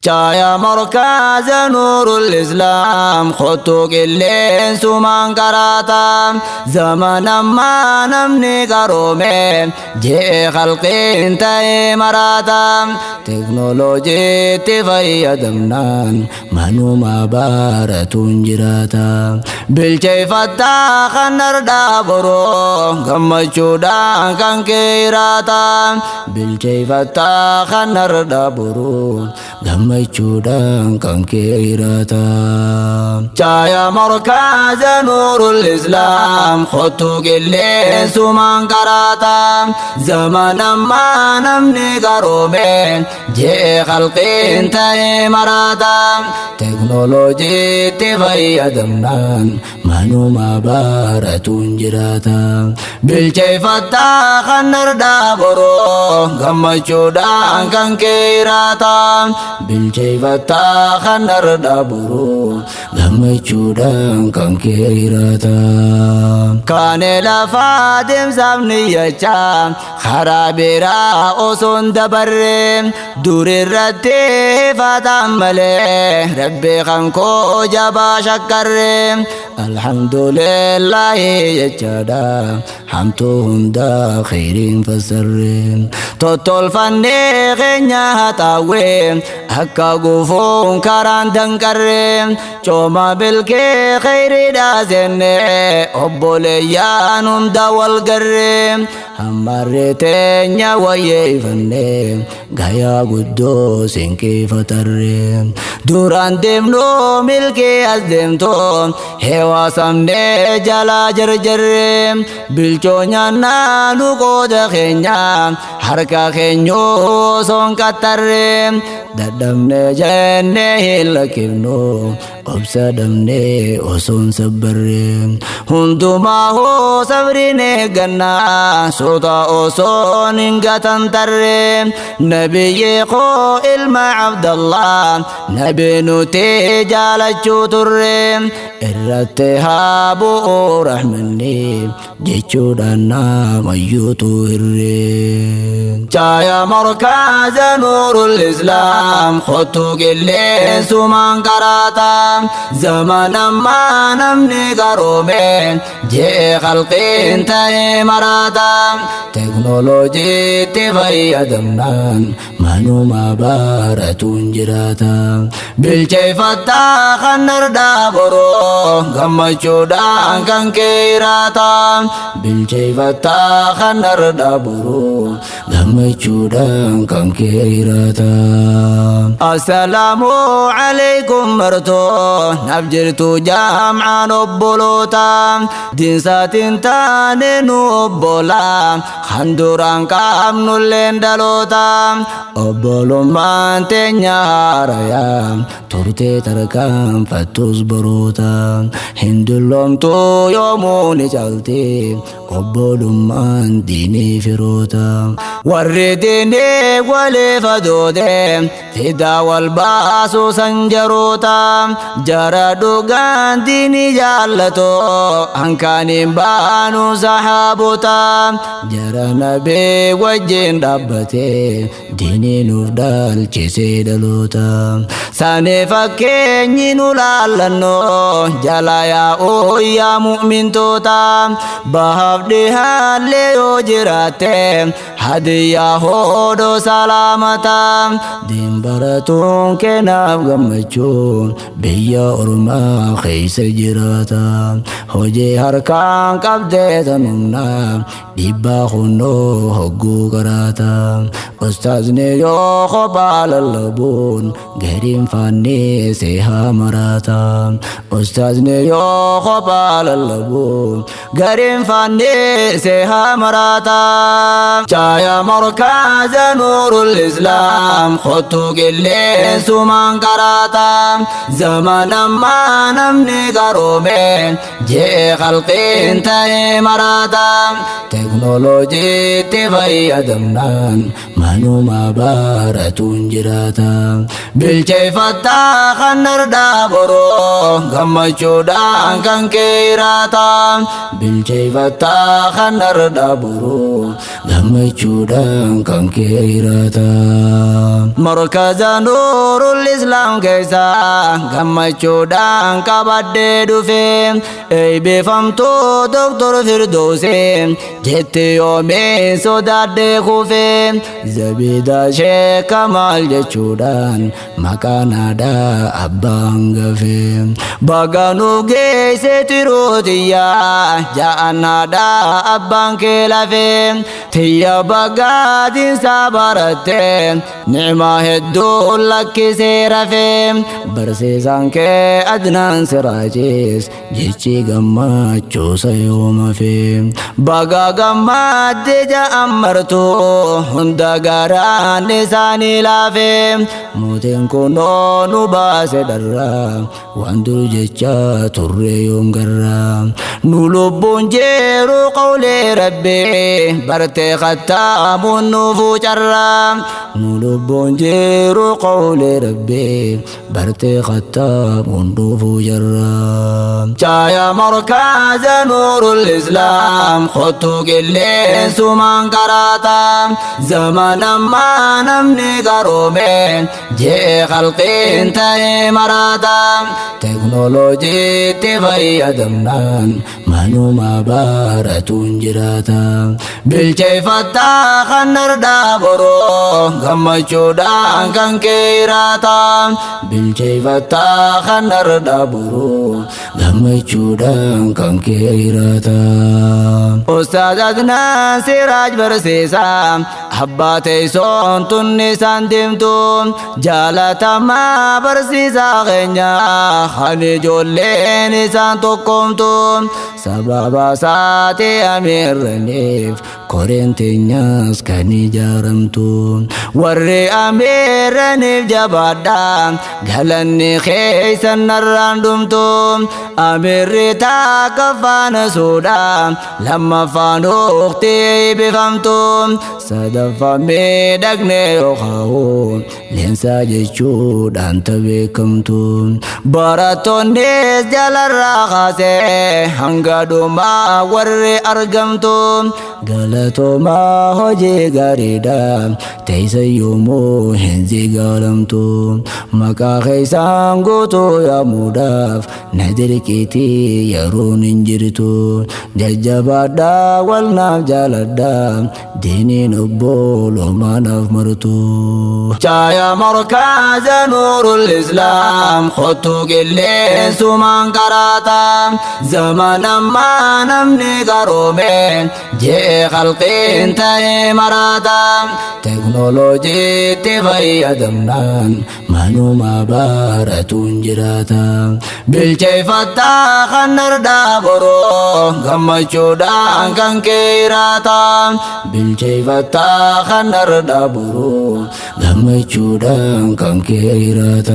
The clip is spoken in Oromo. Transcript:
Cahaya markaza nurul Islam Khotuk illeen suman karata Zaman amma namni karome Jee khalqin ta'i marata Teknoloji itti fayyadamnaan manuma baaratun jirata Bilcheeffattaa kan ardaa boroo gammachuudhaan kan keeyraata Bilcheeffattaa kan ardaa boroo gammachuudhaan kan keeyraata Cahaya markaza nurul Islam Khotuk illeen suman karata Zaman amma namni karome Jee khalqin ta'i marata Teknoloji itti fayyadamnaan manuma baaratun jirata Bilcheeffattaa kan ardaa boroo gammachuudhaan kan keeyraata Bilcheeffattaa kan ardaa boroo gammachuudhaan kan keeyraata Kaane lafaa deemsaaf niyyachaa karaa biraa osoon dabarre durirratti fataan malee rabbi kan koo jabaa shakkarre alhamdulillahi jechaadha hamtuu hunda khayriin fassarre tottolfannee keenya haxaawwe akka gufuun karaan danqarre cooma bilkee khayriidhaa seenne obboleeyyaan hunda wal garre hammarree teenya wayyeeffanne gayaa guddoo sinqiifatarre duraan deemnoo milkii as deemtoo hewaasamnee jalaa jarjarre bilchoo nyaannaa nu qooda keenya harka keenyoo soon qattarre dadhabne jennee hin lakkifnu obsa dhabne osoon sabbarre hundumaa hoo sabriin eeggannaa soota osoon hin gatantarre nabiyyee koo ilma abdallah nabi nuti jaalachuu turre irratti haa bu'uu rahmanni jechuudhaan namayyuutu hirre Cahaya markaza nurul Islam Khotuk illeen suman karata Zaman amma namni karome Jee khalqin ta'i marata Teknoloji itti fayyadamnaan manuma baaratun jirata Bilcheeffattaa kan ardaa boroo gammachuudhaan kan keeyraata Bilcheeffattaa kan ardaa boroo gammachuudhaan kan keeyraata Assalaamu alaykum martoo naaf jirtu jaam'aan obboloota diinsaatiin taane nu obbola kan duraan qabnulleen dhaloota obbolummaan teenya haaraya turtee tarkaanfattus baroota hin dulloomtuu yoomuu ni caalte obbolummaan diinii firoota warri diinii waliif adoode fidaa wal baasuu sanjaroota jara dhugaan diinii jaallatoo hankaaniin baanuu sahaabota jara nabee wajjin dhaabbate diinii nuuf dhaalchisee dhaloota saanii fakkeenyi nu laallannoo jala yaa'uu yaa mu'mintoota bahaaf dhihaallee yoo jiraatte hadiyyaa hoodoo salaamata diin baratuun kennaaf gammachuun biyya ormaa keessa jiraata hojii harkaan qabdee tanumnaa dhibbaa hunnoo hogguu karaata ustaazni yoo kophaa lallabuun gariin faannee seehaa maraata ustaazni yoo kophaa lallabuun gariin faannee seehaa maraata Cahaya markaza nurul Islam Khotuk illeen suman karata Zaman amma namni karome Jee khalqin ta'i marata teknooloojiitti fayyadamnaan manuma baaratuun jiraata. Bilcheeffattaa kan ardaa boroo gammachuudhaan kan kee jiraata. Bilcheeffattaa kan ardaa boroo gammachuudhaan kan kee jiraata. Markaza Nuurul Islaam keessa gammachuudhaan qabadhee dhufe eebbifaamtuu Doktor Firdawsii jetti yoomii sodaadhee kufe Zabidaa Sheek Kamaal jechuudhaan maqaan aadaa abbaan gafe. Baga nuuf geesse tiruu tiyyaa ja'an aadaa abbaan kee lafe tiyya baggaatiinsaa baratte ni'maa hedduu lakkisee rafe. Barsiisaan kee Adnaan Siraajis jechi gammachuusa yooma fe. Baga gammadde ja'an martuu hunda garaan isaanii laafe. Mootiin kunoo nu baase dharraa waan dur jecha turre yoom garraa. Nu lubbuun jeeru qawlee Rabbii bartee kattaamuun nuufuu carraa. Nu lubbuun jeeru qawlee Rabbii bartee kattaamuun nuufuu carraa. Chaaya Markaza Nuurul Islaam kottuu qilleensumaan qaraata. Zaman ammaa namni qaroome jee khalqiin ta'ee maraata. Teknooloojiitti fayyadamnaan manuma baaratuun jiraata. Bilcheeffattaa kan ardaa boroo gammachuudhaan kan kee jiraata. Bilcheeffattaa kan ardaa boroo gammachuudhaan kan kee jiraata. Ustaaz Adnaan Siraaj barsiisaa abbaa teessoon tunni isaan deemtu jaalatamaa barsiisaa keenya kan ijoolleen isaan tokkoomtu sababa isaati ameerraniif koreen teenyas kan ijaaramtu. Warri ameerraniif jabaadhaa galanni keessan narraan dhumtu. Ameerri takka faana suudhaa lammaffaan ukhtii eebbifamtu. Sadaffaan miidhagnee yookaan leensaa jechuudhaan beekamtu. Barattoonnis jalarraa kaasee hanga dhumaa warri argamtu. Galatoomaa hojii gaariidhaa teessa yoomuu hin zigaalamtu. Maqaa keessaan guutuu yaamuudhaaf na dirqiitii yeroon hin jirtu. Jajjabaadhaa wal naaf jaaladhaa diiniin obboloomaanaaf martu. Chaaya Markaza Nuurul Islaam kottuu qilleensumaan qaraata. Zaman ammaa namni qaroome jee khalqiin ta'ee maraata. Teknooloojiitti fayyadamnaan manuma baaratuun jiraata. Bilcheeffattaa kan ardaa boroo gammachuudhaan kan kee jiraata. Bilcheeffattaa kan ardaa boroo gammachuudhaan kan kee jiraata.